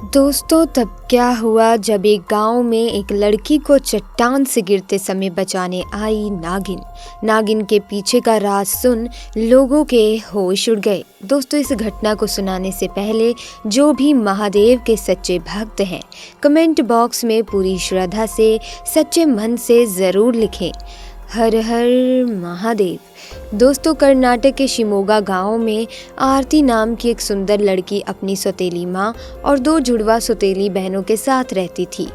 दोस्तों तब क्या हुआ जब एक गांव में एक लड़की को चट्टान से गिरते समय बचाने आई नागिन। नागिन के पीछे का राज सुन लोगों के होश उड़ गए। दोस्तों इस घटना को सुनाने से पहले जो भी महादेव के सच्चे भक्त हैं कमेंट बॉक्स में पूरी श्रद्धा से सच्चे मन से ज़रूर लिखें, हर हर महादेव। दोस्तों कर्नाटक के शिमोगा गांव में आरती नाम की एक सुंदर लड़की अपनी सौतेली माँ और दो जुड़वा सौतेली बहनों के साथ रहती थी।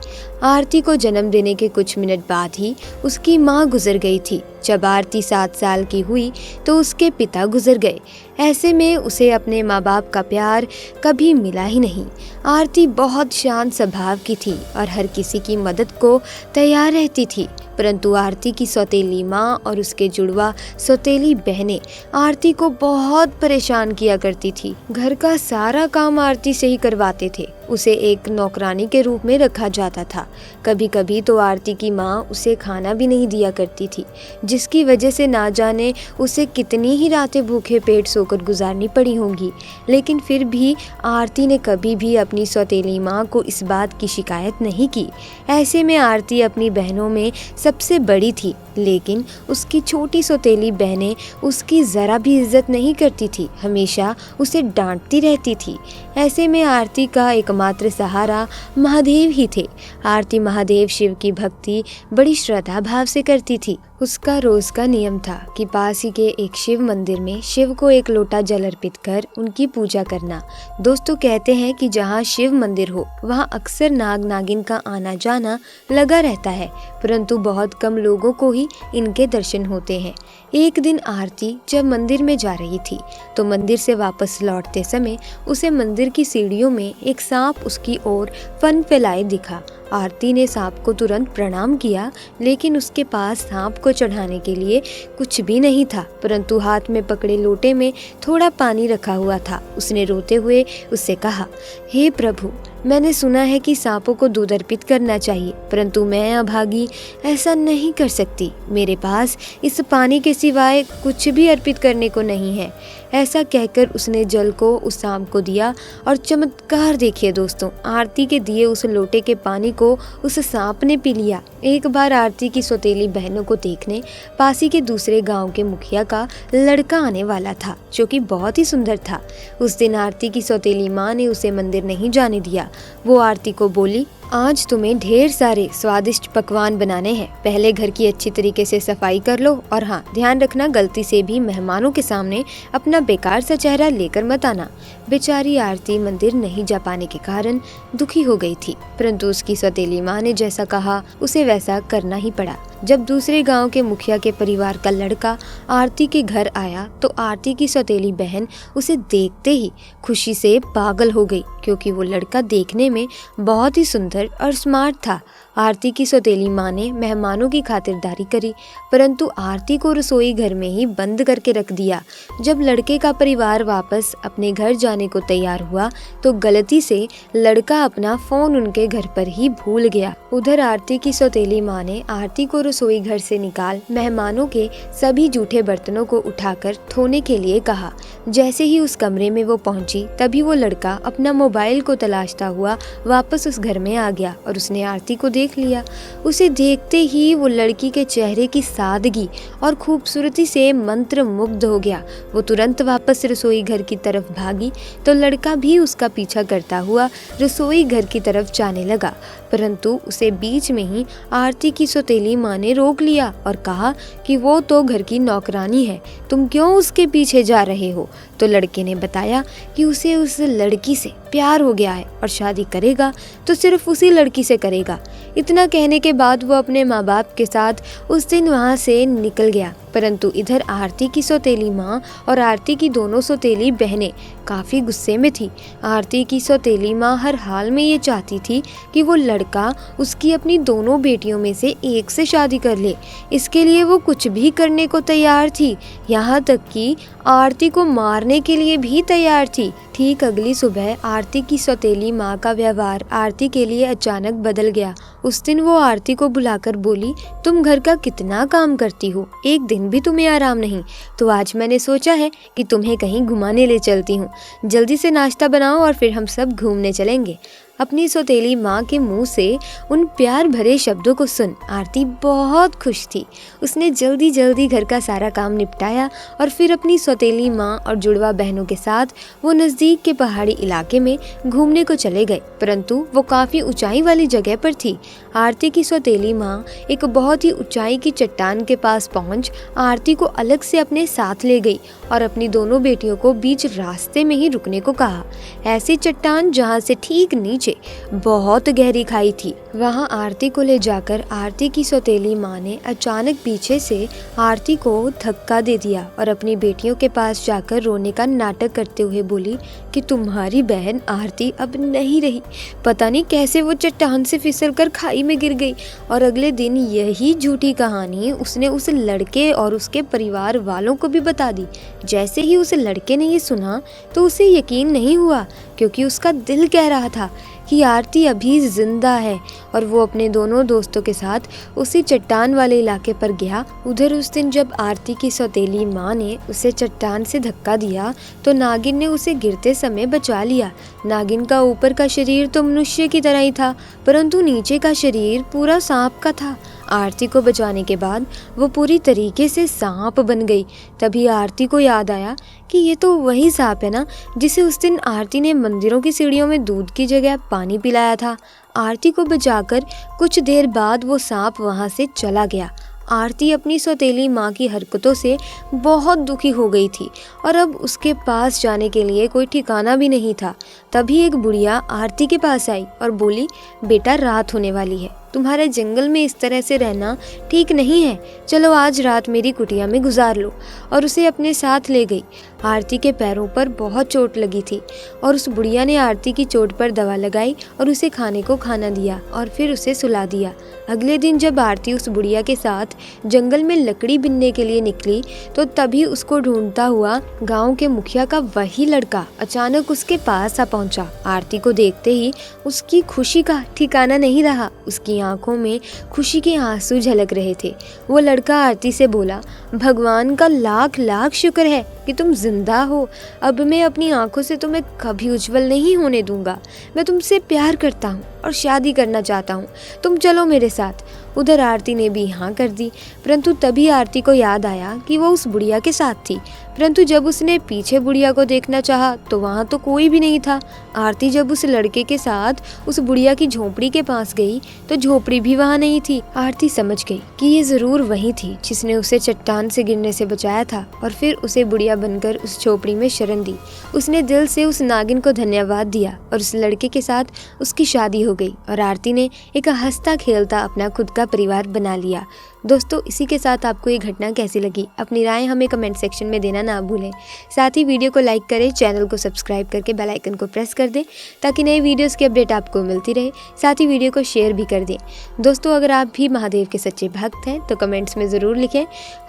आरती को जन्म देने के कुछ मिनट बाद ही उसकी माँ गुजर गई थी। जब आरती 7 साल की हुई तो उसके पिता गुजर गए। ऐसे में उसे अपने माँ बाप का प्यार कभी मिला ही नहीं। आरती बहुत शांत स्वभाव की थी और हर किसी की मदद को तैयार रहती थी, परंतु आरती की सौतेली माँ और उसके जुड़वा सौतेली बहनें आरती को बहुत परेशान किया करती थी। घर का सारा काम आरती से ही करवाते थे। उसे एक नौकरानी के रूप में रखा जाता था। कभी कभी तो आरती की माँ उसे खाना भी नहीं दिया करती थी, जिसकी वजह से ना जाने उसे कितनी ही रातें भूखे पेट सोकर गुजारनी पड़ी होंगी। लेकिन फिर भी आरती ने कभी भी अपनी सौतेली माँ को इस बात की शिकायत नहीं की। ऐसे में आरती अपनी बहनों में सबसे बड़ी थी, लेकिन उसकी छोटी सौतेली बहनें उसकी ज़रा भी इज्जत नहीं करती थी, हमेशा उसे डांटती रहती थी। ऐसे में आरती का एकमात्र सहारा महादेव ही थे। आरती महादेव शिव की भक्ति बड़ी श्रद्धा भाव से करती थी। उसका रोज का नियम था कि पास ही के एक शिव मंदिर में शिव को एक लोटा जल अर्पित कर उनकी पूजा करना। दोस्तों कहते हैं कि जहाँ शिव मंदिर हो वहाँ अक्सर नाग नागिन का आना जाना लगा रहता है, परंतु बहुत कम लोगों को ही इनके दर्शन होते हैं। एक दिन आरती जब मंदिर में जा रही थी तो मंदिर से वापस लौटते समय उसे मंदिर की सीढ़ियों में एक सांप उसकी ओर फन फैलाए दिखा। आरती ने सांप को तुरंत प्रणाम किया, लेकिन उसके पास सांप को चढ़ाने के लिए कुछ भी नहीं था, परंतु हाथ में पकड़े लोटे में थोड़ा पानी रखा हुआ था। उसने रोते हुए उससे कहा, हे प्रभु, मैंने सुना है कि सांपों को दूध अर्पित करना चाहिए, परंतु मैं अभागी ऐसा नहीं कर सकती। मेरे पास इस पानी के सिवाय कुछ भी अर्पित करने को नहीं है। ऐसा कहकर उसने जल को उस सांप को दिया और चमत्कार देखिए दोस्तों, आरती के दिए उस लोटे के पानी को उस सांप ने पी लिया। एक बार आरती की सौतेली बहनों को देखने पासी के दूसरे गांव के मुखिया का लड़का आने वाला था, जो कि बहुत ही सुंदर था। उस दिन आरती की सौतेली माँ ने उसे मंदिर नहीं जाने दिया। वो आरती को बोली, आज तुम्हें ढेर सारे स्वादिष्ट पकवान बनाने हैं, पहले घर की अच्छी तरीके से सफाई कर लो, और हाँ ध्यान रखना गलती से भी मेहमानों के सामने अपना बेकार सा चेहरा लेकर मत आना। बेचारी आरती मंदिर नहीं जा पाने के कारण दुखी हो गई थी, परंतु उसकी सौतेली माँ ने जैसा कहा उसे वैसा करना ही पड़ा। जब दूसरे गांव के मुखिया के परिवार का लड़का आरती के घर आया तो आरती की सौतेली बहन उसे देखते ही खुशी से पागल हो गई, क्योंकि वो लड़का देखने में बहुत ही सुंदर और स्मार्ट था। आरती की सौतेली माँ ने मेहमानों की खातिरदारी करी, परंतु आरती को रसोई घर में ही बंद करके रख दिया। जब लड़के का परिवार वापस अपने घर जाने को तैयार हुआ तो गलती से लड़का अपना फोन उनके घर पर ही भूल गया। उधर आरती की सौतेली माँ ने आरती को रसोई घर से निकाल मेहमानों के सभी जूठे बर्तनों को उठाकर धोने के लिए कहा। जैसे ही उस कमरे में वो पहुंची तभी वो लड़का अपना मोबाइल को तलाशता हुआ वापस उस घर में आ गया और उसने आरती को देख लिया। उसे देखते ही वो लड़की के चेहरे की सादगी और खूबसूरती से मंत्र मुग्ध हो गया। वो तुरंत वापस रसोई घर की तरफ भागी तो लड़का भी उसका पीछा करता हुआ रसोई घर की तरफ जाने लगा, परंतु उसे बीच में ही आरती की सौतेली माँ ने रोक लिया और कहा कि वो तो घर की नौकरानी है, तुम क्यों उसके पीछे जा रहे हो। तो लड़के ने बताया कि उसे उस लड़की से प्यार हो गया है और शादी करेगा तो सिर्फ उसी लड़की से करेगा। इतना कहने के बाद वो अपने माँ बाप के साथ उस दिन वहाँ से निकल गया, परंतु इधर आरती की सौतेली माँ और आरती की दोनों सौतेली बहनें काफ़ी गुस्से में थी। आरती की सौतेली माँ हर हाल में ये चाहती थी कि वो लड़का उसकी अपनी दोनों बेटियों में से एक से शादी कर ले। इसके लिए वो कुछ भी करने को तैयार थी, यहाँ तक कि आरती को मारने के लिए भी तैयार थी। ठीक अगली सुबह आरती की सौतेली माँ का व्यवहार आरती के लिए अचानक बदल गया। उस दिन वो आरती को बुलाकर बोली, तुम घर का कितना काम करती हो, एक दिन भी तुम्हें आराम नहीं, तो आज मैंने सोचा है कि तुम्हें कहीं घुमाने ले चलती हूँ। जल्दी से नाश्ता बनाओ और फिर हम सब घूमने चलेंगे। अपनी सौतेली माँ के मुंह से उन प्यार भरे शब्दों को सुन आरती बहुत खुश थी। उसने जल्दी जल्दी घर का सारा काम निपटाया और फिर अपनी सौतेली माँ और जुड़वा बहनों के साथ वो नज़दीक के पहाड़ी इलाके में घूमने को चले गए, परंतु वो काफ़ी ऊंचाई वाली जगह पर थी। आरती की सौतेली माँ एक बहुत ही ऊंचाई की चट्टान के पास पहुंच आरती को अलग से अपने साथ ले गई और अपनी दोनों बेटियों को बीच रास्ते में ही रुकने को कहा। ऐसी चट्टान जहां से ठीक नीचे बहुत गहरी खाई थी। वहां आरती को ले जाकर आरती की सौतेली माँ ने अचानक पीछे से आरती को धक्का दे दिया और अपनी बेटियों के पास जाकर रोने का नाटक करते हुए बोली कि तुम्हारी बहन आरती अब नहीं रही, पता नहीं कैसे वो चट्टान से फिसलकर खाई में गिर गई। और अगले दिन यही झूठी कहानी उसने उस लड़के और उसके परिवार वालों को भी बता दी। जैसे ही उस लड़के ने ये सुना तो उसे यकीन नहीं हुआ, क्योंकि उसका दिल कह रहा था कि आरती अभी जिंदा है और वो अपने दोनों दोस्तों के साथ उसी चट्टान वाले इलाके पर गया। उधर उस दिन जब आरती की सौतेली माँ ने उसे चट्टान से धक्का दिया तो नागिन ने उसे गिरते समय बचा लिया। नागिन का ऊपर का शरीर तो मनुष्य की तरह ही था, परंतु नीचे का शरीर पूरा सांप का था। आरती को बचाने के बाद वो पूरी तरीके से सांप बन गई। तभी आरती को याद आया कि ये तो वही सांप है ना जिसे उस दिन आरती ने मंदिरों की सीढ़ियों में दूध की जगह पानी पिलाया था। आरती को बचाकर कुछ देर बाद वो सांप वहां से चला गया। आरती अपनी सौतेली माँ की हरकतों से बहुत दुखी हो गई थी और अब उसके पास जाने के लिए कोई ठिकाना भी नहीं था। तभी एक बुढ़िया आरती के पास आई और बोली, बेटा रात होने वाली है, तुम्हारे जंगल में इस तरह से रहना ठीक नहीं है, चलो आज रात मेरी कुटिया में गुजार लो। और उसे अपने साथ ले गई। आरती के पैरों पर बहुत चोट लगी थी और उस बुढ़िया ने आरती की चोट पर दवा लगाई और उसे खाने को खाना दिया और फिर उसे सुला दिया। अगले दिन जब आरती उस बुढ़िया के साथ जंगल में लकड़ी बिनने के लिए निकली तो तभी उसको ढूंढता हुआ गांव के मुखिया का वही लड़का अचानक उसके पास आ पहुंचा। आरती को देखते ही उसकी खुशी का ठिकाना नहीं रहा, उसकी आंखों में खुशी के आंसू झलक रहे थे। वो लड़का आरती से बोला, भगवान का लाख लाख शुक्र है कि तुम जिंदा हो। अब मैं अपनी आंखों से तुम्हें कभी उज्जवल नहीं होने दूंगा। मैं तुमसे प्यार करता हूँ और शादी करना चाहता हूँ, तुम चलो मेरे साथ। उधर आरती ने भी हाँ कर दी, परंतु तभी आरती को याद आया कि वो उस बुढ़िया के साथ थी। परंतु जब उसने पीछे बुढ़िया को देखना चाहा तो वहाँ तो कोई भी नहीं था। आरती जब उस लड़के के साथ उस बुढ़िया की झोपड़ी के पास गई तो झोपड़ी भी वहाँ नहीं थी। आरती समझ गई कि ये जरूर वही थी जिसने उसे चट्टान से गिरने से बचाया था और फिर उसे बुढ़िया बनकर उस झोपड़ी में शरण दी। उसने दिल से उस नागिन को धन्यवाद दिया और उस लड़के के साथ उसकी शादी हो गई और आरती ने एक हंसता खेलता अपना खुद का परिवार बना लिया। दोस्तों, इसी के साथ आपको ये घटना कैसी लगी, अपनी राय हमें कमेंट सेक्शन में देना ना भूलें। साथ ही वीडियो को लाइक करें, चैनल को सब्सक्राइब करके बेल आइकन को प्रेस कर दें ताकि नए वीडियोस की अपडेट आपको मिलती रहे। साथ ही वीडियो को शेयर भी कर दें। दोस्तों, अगर आप भी महादेव के सच्चे भक्त हैं तो कमेंट्स में ज़रूर लिखें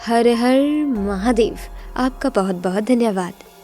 हर हर महादेव। आपका बहुत बहुत धन्यवाद।